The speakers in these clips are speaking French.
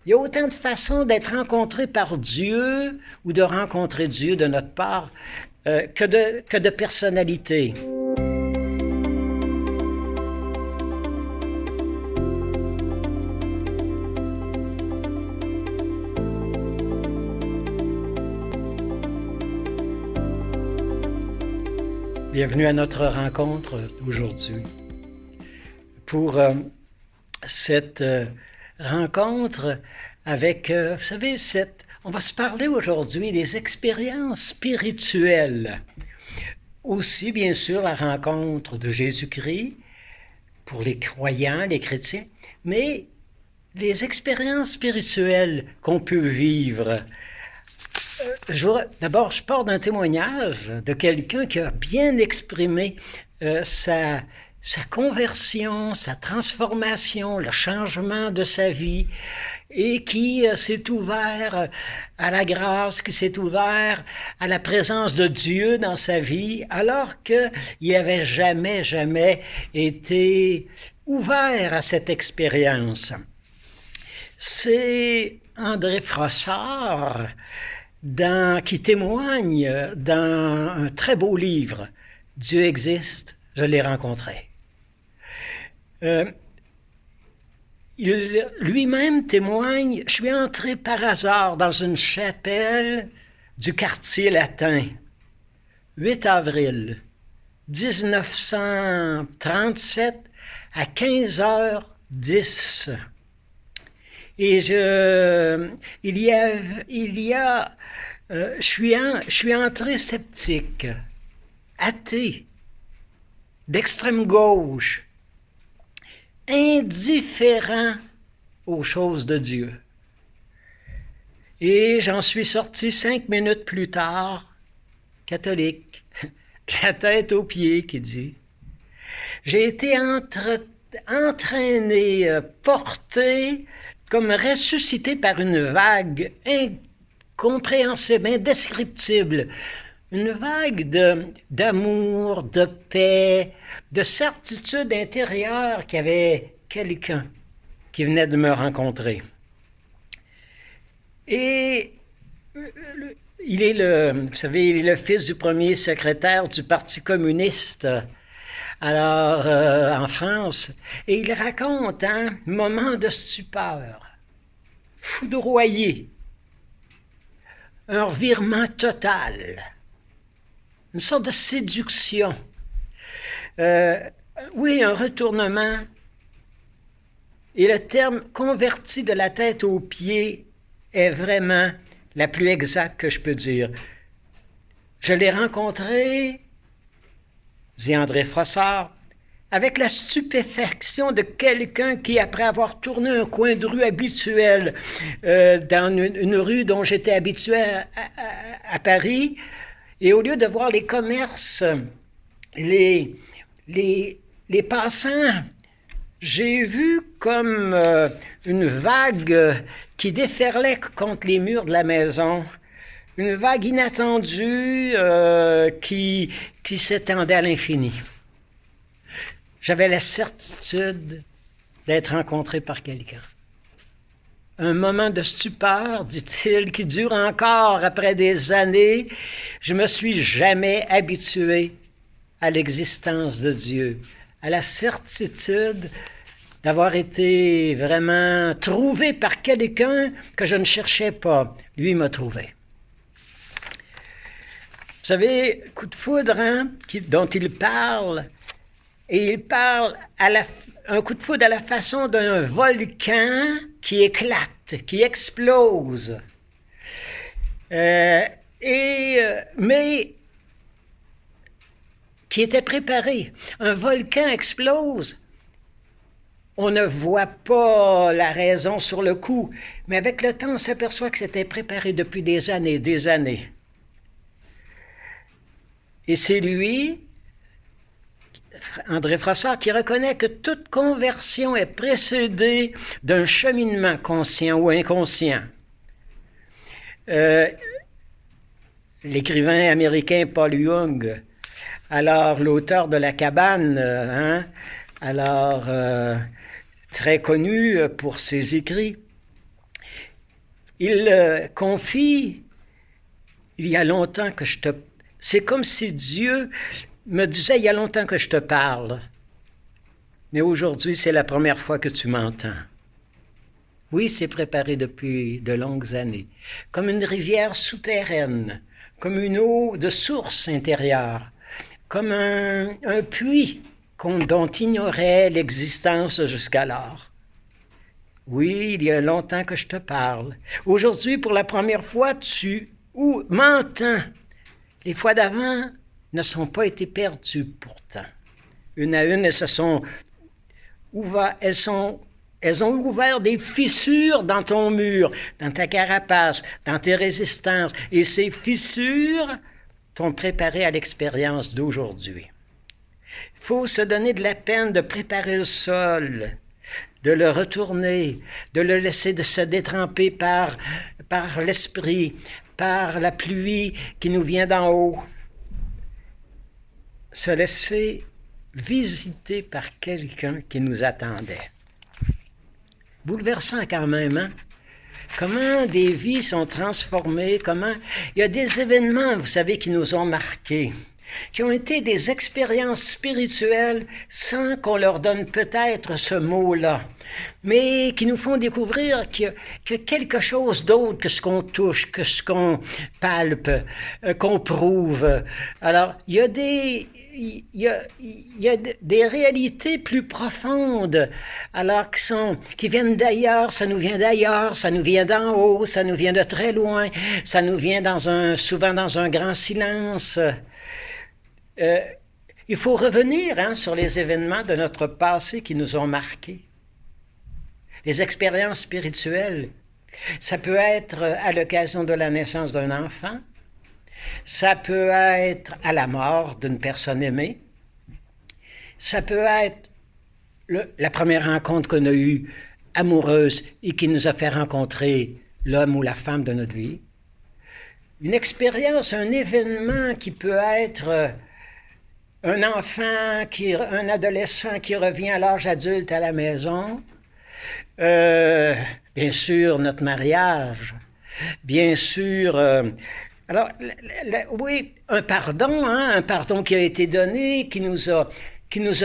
Il y a autant de façons d'être rencontré par Dieu ou de rencontrer Dieu de notre part que de personnalités. Bienvenue à notre rencontre aujourd'hui. Pour cette rencontre avec, vous savez, on va se parler aujourd'hui des expériences spirituelles. Aussi, bien sûr, la rencontre de Jésus-Christ pour les croyants, les chrétiens, mais les expériences spirituelles qu'on peut vivre. D'abord, je pars d'un témoignage de quelqu'un qui a bien exprimé sa conversion, sa transformation, le changement de sa vie et qui s'est ouvert à la grâce, qui s'est ouvert à la présence de Dieu dans sa vie alors qu'il n'avait jamais été ouvert à cette expérience. C'est André Frossard qui témoigne dans un très beau livre, « Dieu existe, je l'ai rencontré ». Il lui-même témoigne « Je suis entré par hasard dans une chapelle du quartier latin, 8 avril 1937 à 15h10. Et je suis entré sceptique, athée, d'extrême gauche, indifférent aux choses de Dieu. Et j'en suis sorti 5 minutes plus tard, catholique, la tête aux pieds, qui dit. J'ai été entraîné, porté, comme ressuscité par une vague incompréhensible, indescriptible. Une vague d'amour, de paix, de certitude intérieure qu'il y avait quelqu'un qui venait de me rencontrer. Et il est le fils du premier secrétaire du Parti communiste en France, et il raconte un moment de stupeur, foudroyé, un revirement total, une sorte de séduction. Oui, un retournement. Et le terme « converti de la tête aux pieds » est vraiment la plus exacte que je peux dire. Je l'ai rencontré, dit André Frossard, avec la stupéfaction de quelqu'un qui, après avoir tourné un coin de rue habituel dans une rue dont j'étais habitué à Paris, et au lieu de voir les commerces, les passants, j'ai vu comme une vague qui déferlait contre les murs de la maison, une vague inattendue qui s'étendait à l'infini. J'avais la certitude d'être rencontré par quelqu'un. Un moment de stupeur, dit-il, qui dure encore après des années. Je me suis jamais habitué à l'existence de Dieu, à la certitude d'avoir été vraiment trouvé par quelqu'un que je ne cherchais pas. Lui m'a trouvé. Vous savez, coup de foudre, dont il parle, et il parle un coup de foudre à la façon d'un volcan qui éclate, qui explose. Mais qui était préparé. Un volcan explose. On ne voit pas la raison sur le coup, mais avec le temps, on s'aperçoit que c'était préparé depuis des années. Et c'est lui, André Frossard, qui reconnaît que toute conversion est précédée d'un cheminement conscient ou inconscient. L'écrivain américain Paul Young, alors l'auteur de La cabane, très connu pour ses écrits, Il confie, il y a longtemps que je te... C'est comme si Dieu me disait, il y a longtemps que je te parle, mais aujourd'hui, c'est la première fois que tu m'entends. Oui, c'est préparé depuis de longues années, comme une rivière souterraine, comme une eau de source intérieure, comme un puits dont ignorait l'existence jusqu'alors. Oui, il y a longtemps que je te parle. Aujourd'hui, pour la première fois, tu m'entends. Les fois d'avant ne sont pas été perdues pourtant. Une à une, elles ont ouvert des fissures dans ton mur, dans ta carapace, dans tes résistances. Et ces fissures t'ont préparé à l'expérience d'aujourd'hui. Il faut se donner de la peine de préparer le sol, de le retourner, de le laisser se détremper par l'esprit, par la pluie qui nous vient d'en haut. Se laisser visiter par quelqu'un qui nous attendait. Bouleversant quand même, hein? Comment des vies sont transformées, comment... Il y a des événements, vous savez, qui nous ont marqués, qui ont été des expériences spirituelles sans qu'on leur donne peut-être ce mot-là, mais qui nous font découvrir qu'il y a quelque chose d'autre que ce qu'on touche, que ce qu'on palpe, qu'on prouve. Alors, il y a des réalités plus profondes, alors qui viennent d'ailleurs, ça nous vient d'ailleurs, ça nous vient d'en haut, ça nous vient de très loin, ça nous vient souvent dans un grand silence. Il faut revenir sur les événements de notre passé qui nous ont marqués. Les expériences spirituelles, ça peut être à l'occasion de la naissance d'un enfant, ça peut être à la mort d'une personne aimée, ça peut être la première rencontre qu'on a eue amoureuse et qui nous a fait rencontrer l'homme ou la femme de notre vie. Une expérience, un événement qui peut être un enfant, un adolescent qui revient à l'âge adulte à la maison, bien sûr notre mariage, bien sûr... Alors, oui, un pardon qui a été donné, qui nous a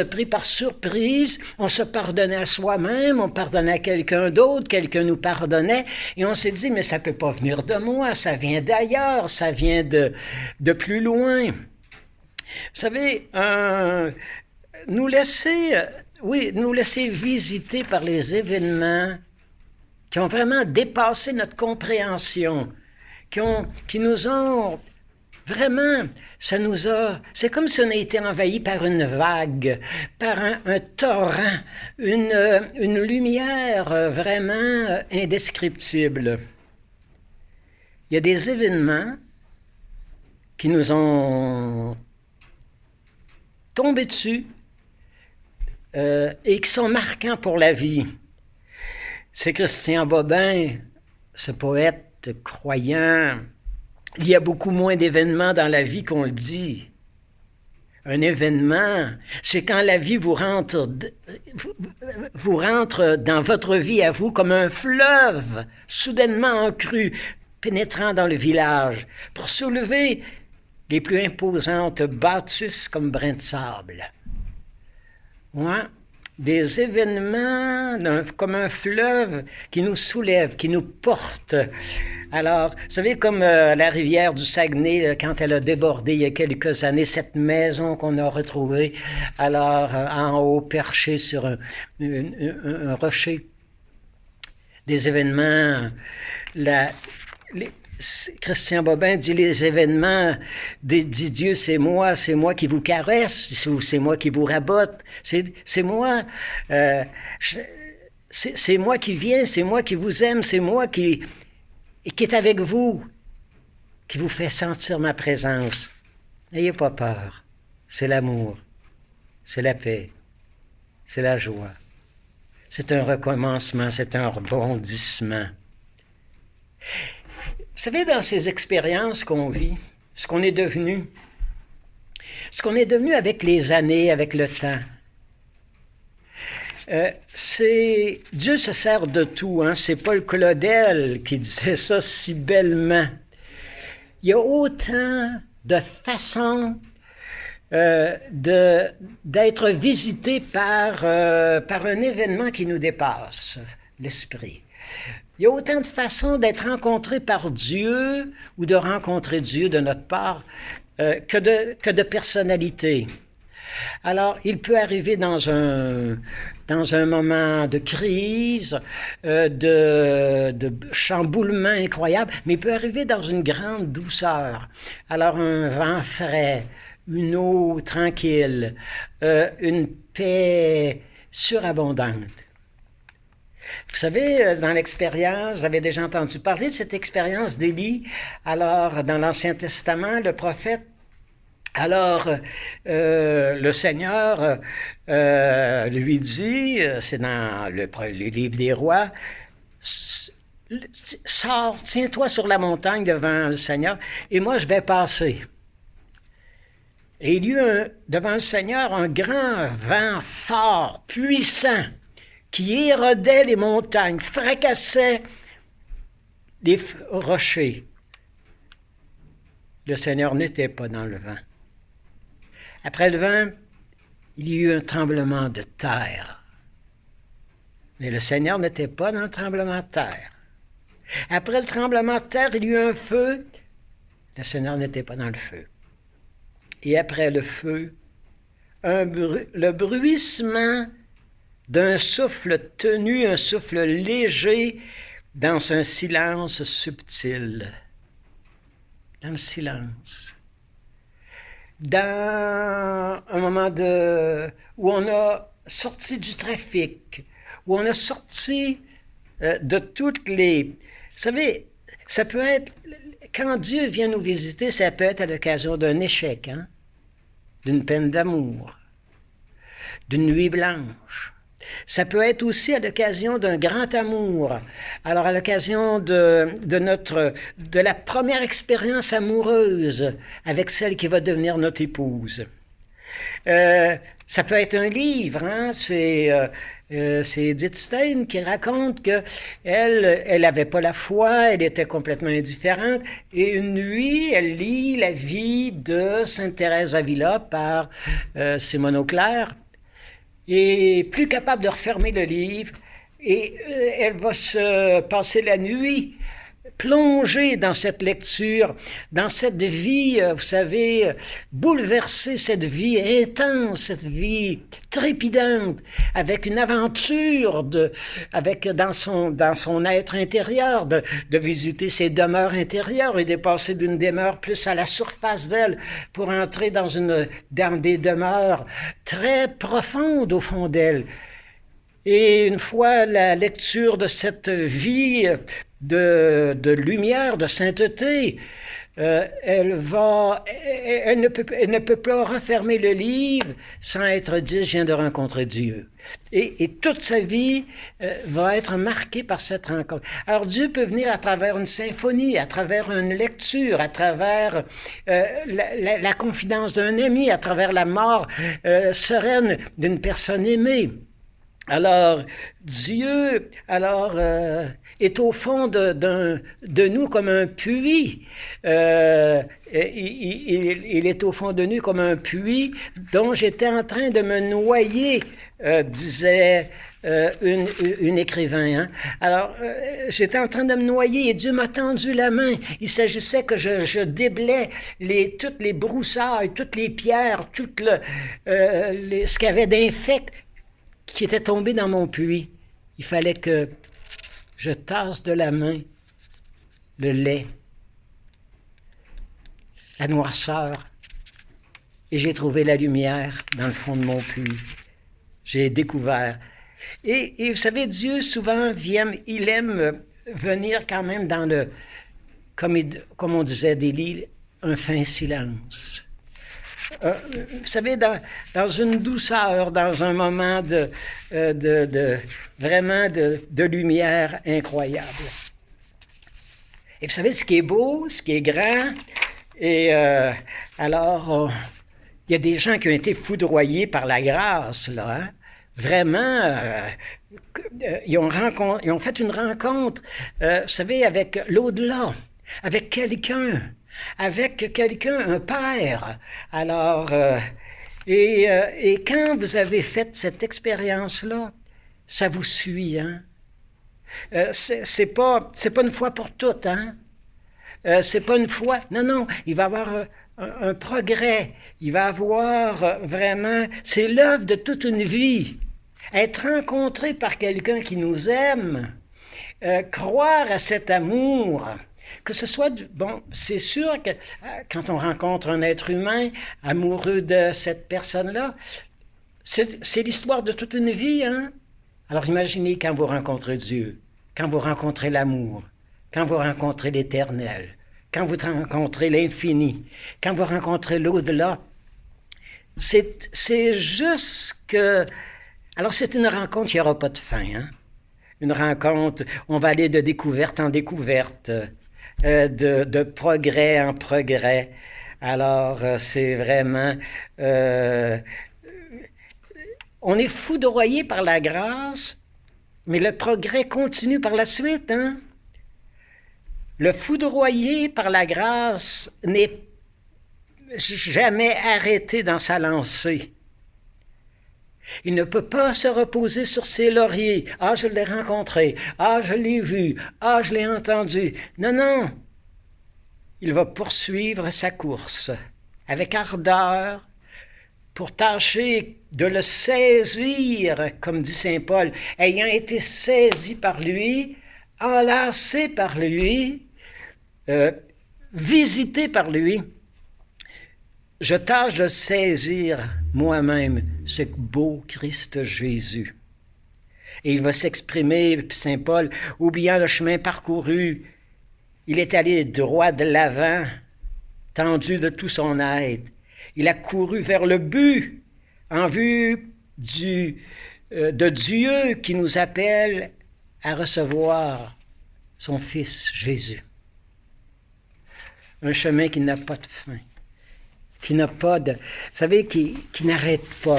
pris par surprise. On se pardonnait à soi-même, on pardonnait à quelqu'un d'autre, quelqu'un nous pardonnait, et on s'est dit, mais ça ne peut pas venir de moi, ça vient d'ailleurs, ça vient de plus loin. Vous savez, nous laisser visiter par les événements qui ont vraiment dépassé notre compréhension, qui nous ont vraiment, c'est comme si on a été envahi par une vague, par un torrent, une lumière vraiment indescriptible. Il y a des événements qui nous ont tombé dessus et qui sont marquants pour la vie. C'est Christian Bobin, ce poète croyant. Il y a beaucoup moins d'événements dans la vie qu'on le dit. Un événement, c'est quand la vie vous rentre dans votre vie à vous comme un fleuve soudainement en crue, pénétrant dans le village pour soulever les plus imposantes bâtisses comme brins de sable. Ouais. Des événements comme un fleuve qui nous soulève, qui nous porte. Alors, vous savez, comme la rivière du Saguenay, quand elle a débordé il y a quelques années, cette maison qu'on a retrouvée, alors en haut, perchée sur un rocher. Des événements, Christian Bobin dit les événements, dit Dieu, c'est moi qui vous caresse, ou c'est moi qui vous rabote, c'est moi, c'est moi qui viens, c'est moi qui vous aime, c'est moi qui est avec vous, qui vous fait sentir ma présence. N'ayez pas peur, c'est l'amour, c'est la paix, c'est la joie, c'est un recommencement, c'est un rebondissement. Vous savez, dans ces expériences qu'on vit, ce qu'on est devenu avec les années, avec le temps, Dieu se sert de tout, hein? C'est Paul Claudel qui disait ça si bellement. Il y a autant de façons d'être visité par un événement qui nous dépasse, l'esprit. Il y a autant de façons d'être rencontré par Dieu ou de rencontrer Dieu de notre part que de personnalité. Alors, il peut arriver dans un moment de crise, de chamboulement incroyable, mais il peut arriver dans une grande douceur. Alors, un vent frais, une eau tranquille, une paix surabondante. Vous savez, dans l'expérience, vous avez déjà entendu parler de cette expérience d'Élie. Alors, dans l'Ancien Testament, le prophète, alors, le Seigneur lui dit, c'est dans le livre des Rois, sors, tiens-toi sur la montagne devant le Seigneur, et moi je vais passer. Et il y eut devant le Seigneur un grand vent fort, puissant, qui érodait les montagnes, fracassait les rochers. Le Seigneur n'était pas dans le vent. Après le vent, il y eut un tremblement de terre. Mais le Seigneur n'était pas dans le tremblement de terre. Après le tremblement de terre, il y eut un feu. Le Seigneur n'était pas dans le feu. Et après le feu, le bruissement d'un souffle tenu, un souffle léger, dans un silence subtil. Dans le silence. Dans un moment où on a sorti du trafic, où on a sorti de toutes les... Vous savez, ça peut être... Quand Dieu vient nous visiter, ça peut être à l'occasion d'un échec, hein? D'une peine d'amour, d'une nuit blanche. Ça peut être aussi à l'occasion d'un grand amour. Alors, à l'occasion de la première expérience amoureuse avec celle qui va devenir notre épouse. Ça peut être un livre, hein? C'est Edith Stein qui raconte qu'elle n'avait pas la foi, elle était complètement indifférente, et une nuit, elle lit la vie de Sainte Thérèse d'Avila par Simone Auclair, et plus capable de refermer le livre, et elle va se passer la nuit plongée dans cette lecture, dans cette vie, vous savez, bouleverser cette vie intense, cette vie trépidante, avec une aventure dans son être intérieur, de visiter ses demeures intérieures et de passer d'une demeure plus à la surface d'elle pour entrer dans des demeures très profondes au fond d'elle. Et une fois la lecture de cette vie de lumière, de sainteté, elle ne peut pas refermer le livre sans être dit « je viens de rencontrer Dieu ». Et toute sa vie va être marquée par cette rencontre. Alors Dieu peut venir à travers une symphonie, à travers une lecture, à travers la confidence d'un ami, à travers la mort sereine d'une personne aimée. Alors, Dieu, est au fond de nous comme un puits. Il est au fond de nous comme un puits dont j'étais en train de me noyer, disait une écrivain. Hein? Alors, j'étais en train de me noyer et Dieu m'a tendu la main. Il s'agissait que je déblaye toutes les broussailles, toutes les pierres, ce qu'il y avait d'infect qui était tombé dans mon puits. Il fallait que je tasse de la main le lait, la noirceur, et j'ai trouvé la lumière dans le fond de mon puits. J'ai découvert. Et vous savez, Dieu, souvent, il aime venir quand même dans comme on disait d'Élie, un fin silence. Vous savez, dans une douceur, dans un moment vraiment de lumière incroyable. Et vous savez, ce qui est beau, ce qui est grand, et alors, il y a des gens qui ont été foudroyés par la grâce, là, hein? vraiment, ils ont fait une rencontre, vous savez, avec l'au-delà, avec quelqu'un, un père. Alors, et quand vous avez fait cette expérience-là, ça vous suit, hein? C'est pas une fois pour toutes, hein? C'est pas une fois. Non, non, il va y avoir un progrès. Il va y avoir vraiment. C'est l'œuvre de toute une vie. Être rencontré par quelqu'un qui nous aime, croire à cet amour, que ce soit bon, c'est sûr que quand on rencontre un être humain amoureux de cette personne-là, c'est l'histoire de toute une vie, hein? Alors imaginez quand vous rencontrez Dieu, quand vous rencontrez l'amour, quand vous rencontrez l'Éternel, quand vous rencontrez l'infini, quand vous rencontrez l'au-delà. C'est juste que... Alors c'est une rencontre qui n'aura pas de fin, hein? Une rencontre, on va aller de découverte en découverte, de progrès en progrès. Alors c'est vraiment... on est foudroyé par la grâce, mais le progrès continue par la suite, hein? Le foudroyé par la grâce n'est jamais arrêté dans sa lancée. Il ne peut pas se reposer sur ses lauriers. Ah, je l'ai rencontré. Ah, je l'ai vu. Ah, je l'ai entendu. Non, non. Il va poursuivre sa course avec ardeur pour tâcher de le saisir, comme dit saint Paul, ayant été saisi par lui, enlacé par lui, visité par lui. Je tâche de saisir moi-même ce beau Christ Jésus. Et il va s'exprimer, saint Paul, oubliant le chemin parcouru, il est allé droit de l'avant, tendu de tout son être. Il a couru vers le but, en vue de Dieu qui nous appelle à recevoir son Fils Jésus. Un chemin qui n'a pas de fin, qui n'a pas de... Vous savez, qui n'arrête pas.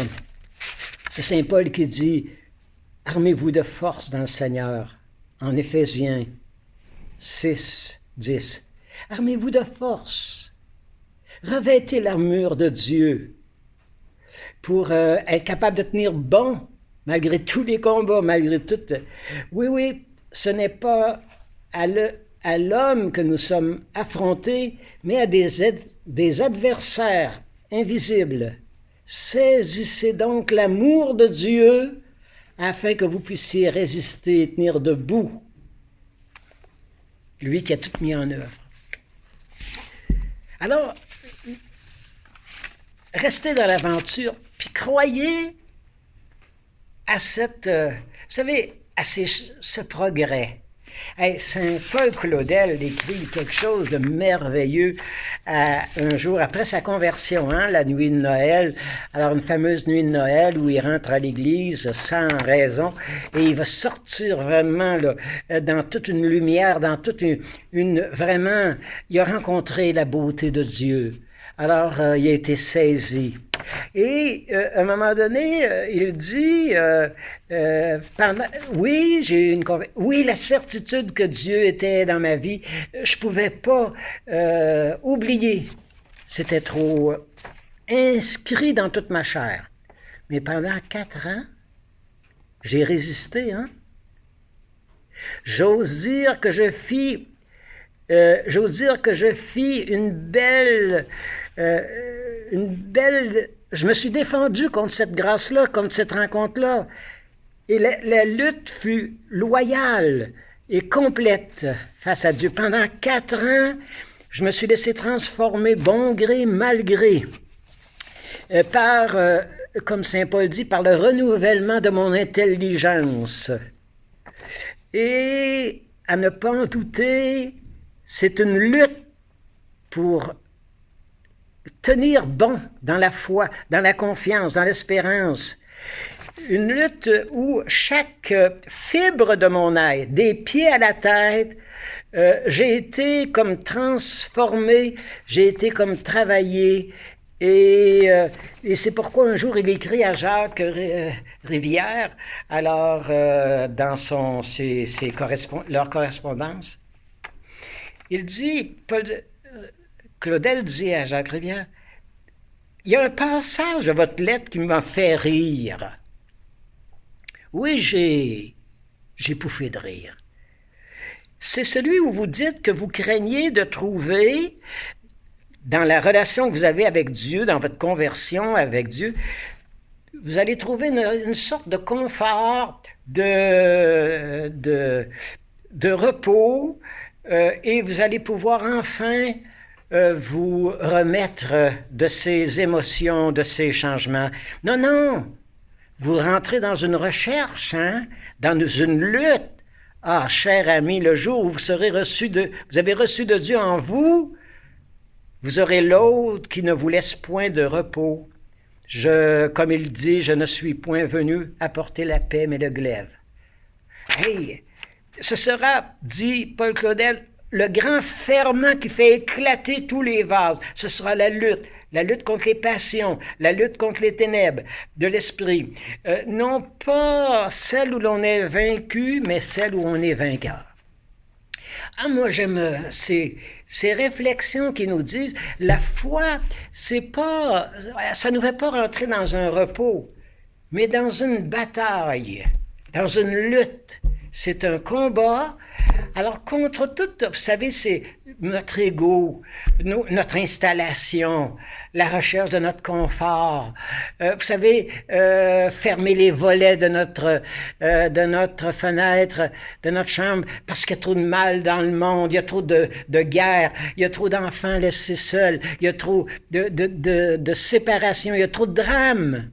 C'est saint Paul qui dit « Armez-vous de force dans le Seigneur » en Éphésiens 6, 10. Armez-vous de force. Revêtez l'armure de Dieu pour être capable de tenir bon malgré tous les combats, malgré tout. Oui, ce n'est pas à l'homme que nous sommes affrontés, mais à des adversaires invisibles. Saisissez donc l'amour de Dieu afin que vous puissiez résister et tenir debout. Lui qui a tout mis en œuvre. Alors, restez dans l'aventure, puis croyez à cette, vous savez, à ce progrès. Hey, saint Paul Claudel écrit quelque chose de merveilleux un jour après sa conversion, hein, la nuit de Noël. Alors une fameuse nuit de Noël où il rentre à l'église sans raison et il va sortir vraiment là, dans toute une lumière, dans toute une vraiment, il a rencontré la beauté de Dieu. Alors il a été saisi. Et à un moment donné, il dit, oui, la certitude que Dieu était dans ma vie, je pouvais pas oublier. C'était trop inscrit dans toute ma chair. Mais pendant 4 ans, j'ai résisté, hein. J'ose dire que je fis une belle... Je me suis défendu contre cette grâce-là, contre cette rencontre-là. Et la lutte fut loyale et complète face à Dieu. Pendant 4 ans, je me suis laissé transformer bon gré, mal gré, par, comme saint Paul dit, par le renouvellement de mon intelligence. Et à ne pas en douter, c'est une lutte pour tenir bon dans la foi, dans la confiance, dans l'espérance. Une lutte où chaque fibre de mon être, des pieds à la tête, j'ai été comme transformé, j'ai été comme travaillé Et c'est pourquoi un jour il écrit à Jacques Rivière, alors dans leur correspondance, il dit, Claudel dit à Jacques Rivière, il y a un passage de votre lettre qui m'a fait rire. Oui, j'ai pouffé de rire. C'est celui où vous dites que vous craignez de trouver, dans la relation que vous avez avec Dieu, dans votre conversion avec Dieu, vous allez trouver une sorte de confort, de repos, et vous allez pouvoir enfin vous remettre de ces émotions, de ces changements. Non, non, vous rentrez dans une recherche, dans une lutte. Ah, cher ami, le jour où vous avez reçu de Dieu en vous, vous aurez l'autre qui ne vous laisse point de repos. Comme il dit, je ne suis point venu apporter la paix, mais le glaive. Hey, ce sera, dit Paul Claudel, le grand ferment qui fait éclater tous les vases. Ce sera la lutte contre les passions, la lutte contre les ténèbres de l'esprit. Non pas celle où l'on est vaincu, mais celle où on est vainqueur. Ah, moi, j'aime ces réflexions qui nous disent, la foi, ça nous fait pas rentrer dans un repos, mais dans une bataille, dans une lutte. C'est un combat. Alors, contre tout, vous savez, c'est notre ego, notre installation, la recherche de notre confort. Vous savez, fermer les volets de notre fenêtre, de notre chambre, parce qu'il y a trop de mal dans le monde, il y a trop de guerre, il y a trop d'enfants laissés seuls, il y a trop de séparation, il y a trop de drames.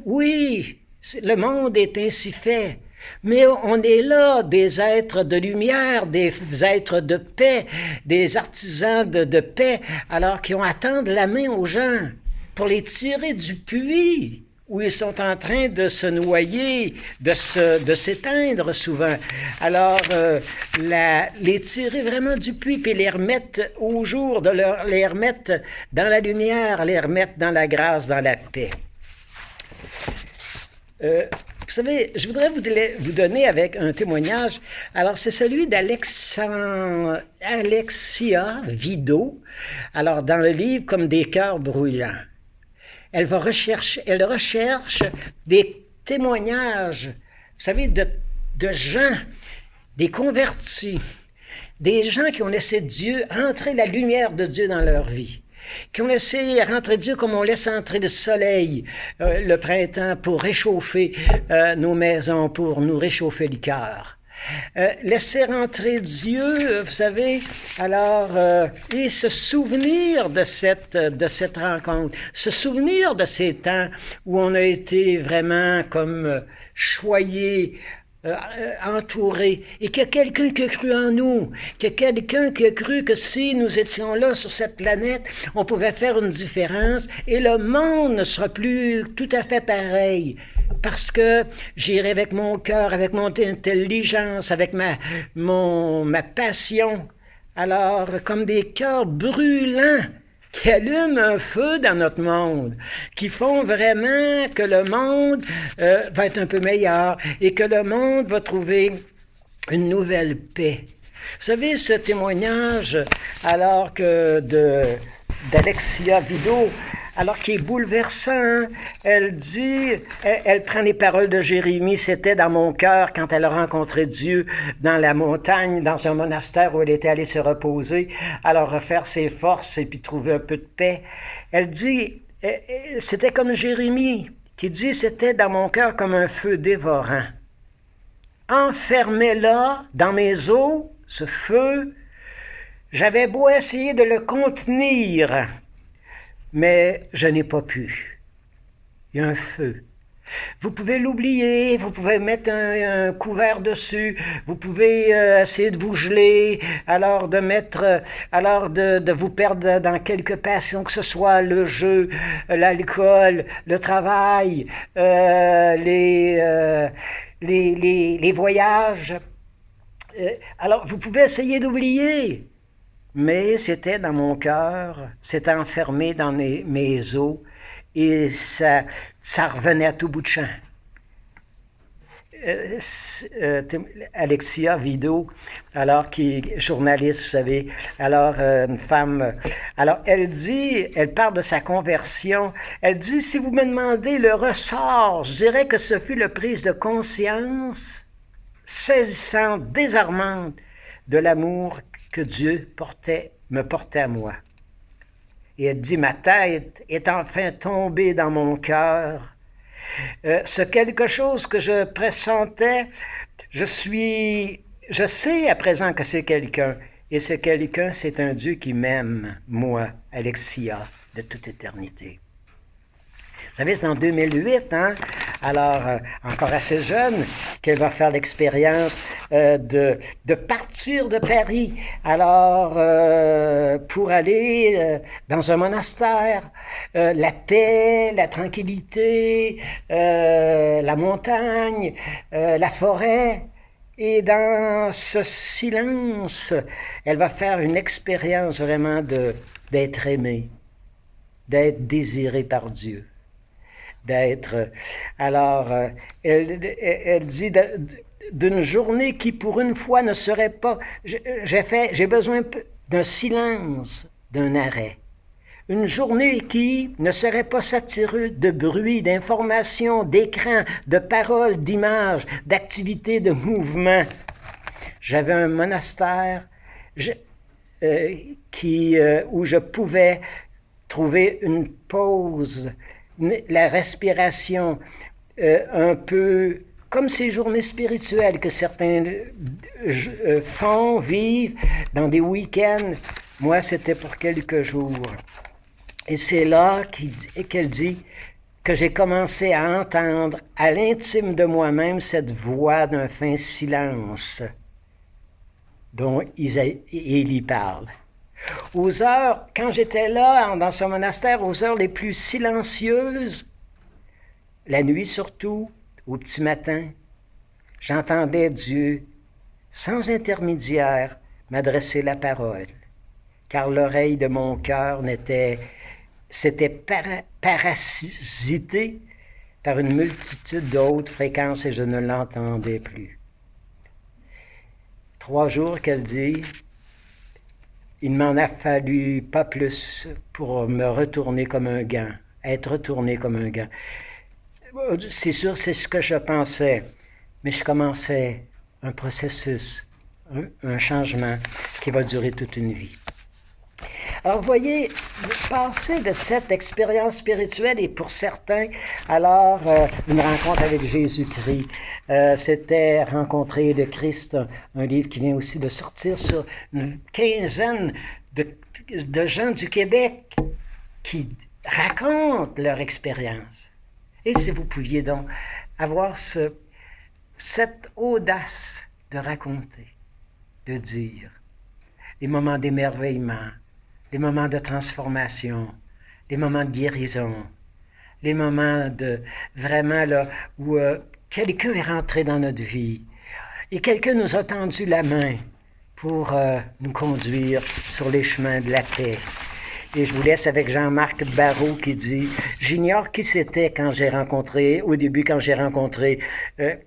Oui, le monde est ainsi fait. Mais on est là, des êtres de lumière, des êtres de paix, des artisans de paix, alors qui ont à tendre la main aux gens pour les tirer du puits où ils sont en train de se noyer, de s'éteindre souvent. Alors, les tirer vraiment du puits, puis les remettre au jour, les remettre dans la lumière, les remettre dans la grâce, dans la paix. Vous savez, je voudrais vous donner avec un témoignage. Alors, c'est celui d'Alexia Vido. Alors, dans le livre « Comme des cœurs brûlants ». Elle recherche des témoignages, vous savez, de gens, des convertis, des gens qui ont laissé Dieu, entrer la lumière de Dieu dans leur vie, qui ont laissé rentrer Dieu comme on laisse entrer le soleil le printemps pour réchauffer nos maisons, pour nous réchauffer le cœur. Laisser rentrer Dieu, vous savez, alors, et se souvenir de cette rencontre, se souvenir de ces temps où on a été vraiment comme choyé, entouré, et qu'il y a quelqu'un qui a cru en nous, qu'il y a quelqu'un qui a cru que si nous étions là sur cette planète, on pouvait faire une différence et le monde ne sera plus tout à fait pareil. Parce que j'irai avec mon cœur, avec mon intelligence, avec ma passion. Alors, comme des cœurs brûlants qui allument un feu dans notre monde, qui font vraiment que le monde va être un peu meilleur et que le monde va trouver une nouvelle paix. Vous savez, ce témoignage, alors que d'Alexia Vido, alors qui est bouleversant, elle dit, elle prend les paroles de Jérémie, c'était dans mon cœur quand elle a rencontré Dieu dans la montagne, dans un monastère où elle était allée se reposer, alors refaire ses forces et puis trouver un peu de paix. Elle dit, c'était comme Jérémie qui dit, c'était dans mon cœur comme un feu dévorant. Enfermé là, dans mes os, ce feu, j'avais beau essayer de le contenir, mais je n'ai pas pu. Il y a un feu. Vous pouvez l'oublier, vous pouvez mettre un couvert dessus, vous pouvez essayer de vous geler, alors de vous perdre dans quelque passion, que ce soit le jeu, l'alcool, le travail, les voyages. Alors, vous pouvez essayer d'oublier. mais c'était dans mon cœur, c'était enfermé dans mes os, et ça revenait à tout bout de champ. Alexia Vido, alors qui est journaliste, vous savez, alors une femme, alors elle parle de sa conversion, elle dit, si vous me demandez le ressort, je dirais que ce fut la prise de conscience saisissante, désarmante de l'amour que Dieu me portait à moi. Et elle dit, ma tête est enfin tombée dans mon cœur. Ce quelque chose que je pressentais, je sais à présent que c'est quelqu'un. Et ce quelqu'un, c'est un Dieu qui m'aime, moi, Alexia, de toute éternité. Vous savez, c'est en 2008, hein? Alors, encore assez jeune, qu'elle va faire l'expérience de partir de Paris. Alors, pour aller dans un monastère, la paix, la tranquillité, la montagne, la forêt. Et dans ce silence, elle va faire une expérience vraiment d'être aimée, d'être désirée par Dieu. Alors, elle dit d'une journée qui pour une fois ne serait pas, j'ai besoin d'un silence, d'un arrêt. Une journée qui ne serait pas saturée de bruit, d'informations, d'écrans, de paroles, d'images, d'activités, de mouvements. J'avais un monastère où je pouvais trouver une pause, la respiration, un peu comme ces journées spirituelles que certains vivent dans des week-ends. Moi, c'était pour quelques jours. Et c'est là qu'elle dit que j'ai commencé à entendre à l'intime de moi-même cette voix d'un fin silence dont Élie parle. Aux heures, quand j'étais là, dans ce monastère, aux heures les plus silencieuses, la nuit surtout, au petit matin, j'entendais Dieu, sans intermédiaire, m'adresser la parole, car l'oreille de mon cœur s'était parasitée par une multitude d'autres fréquences et je ne l'entendais plus. 3 jours qu'elle dit, il m'en a fallu pas plus pour me retourner comme un gant, être retourné comme un gant. C'est sûr, c'est ce que je pensais, mais je commençais un processus, un changement qui va durer toute une vie. Alors, vous voyez, passer de cette expérience spirituelle et pour certains, alors, une rencontre avec Jésus-Christ, c'était Rencontrer le Christ, un livre qui vient aussi de sortir sur une quinzaine de gens du Québec qui racontent leur expérience. Et si vous pouviez donc avoir cette audace de raconter, de dire les moments d'émerveillement, les moments de transformation, les moments de guérison, les moments de vraiment là où quelqu'un est rentré dans notre vie et quelqu'un nous a tendu la main pour nous conduire sur les chemins de la paix. Et je vous laisse avec Jean-Marc Barrault qui dit « J'ignore qui c'était au début quand j'ai rencontré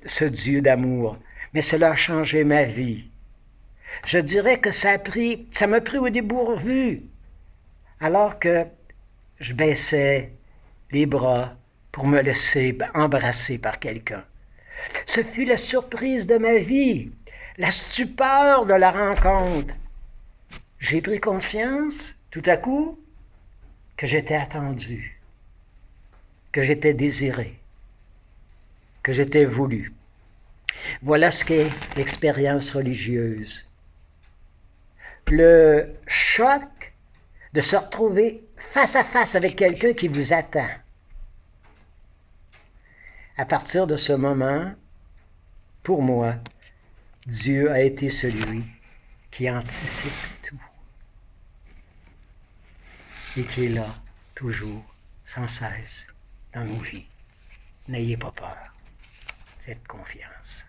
ce Dieu d'amour, mais cela a changé ma vie. Je dirais que ça m'a pris au dépourvu, alors que je baissais les bras pour me laisser embrasser par quelqu'un. Ce fut la surprise de ma vie, la stupeur de la rencontre. J'ai pris conscience, tout à coup, que j'étais attendu, que j'étais désiré, que j'étais voulu. Voilà ce qu'est l'expérience religieuse. Le choc de se retrouver face à face avec quelqu'un qui vous attend. À partir de ce moment, pour moi, Dieu a été celui qui anticipe tout et qui est là, toujours, sans cesse, dans nos vies. N'ayez pas peur, faites confiance.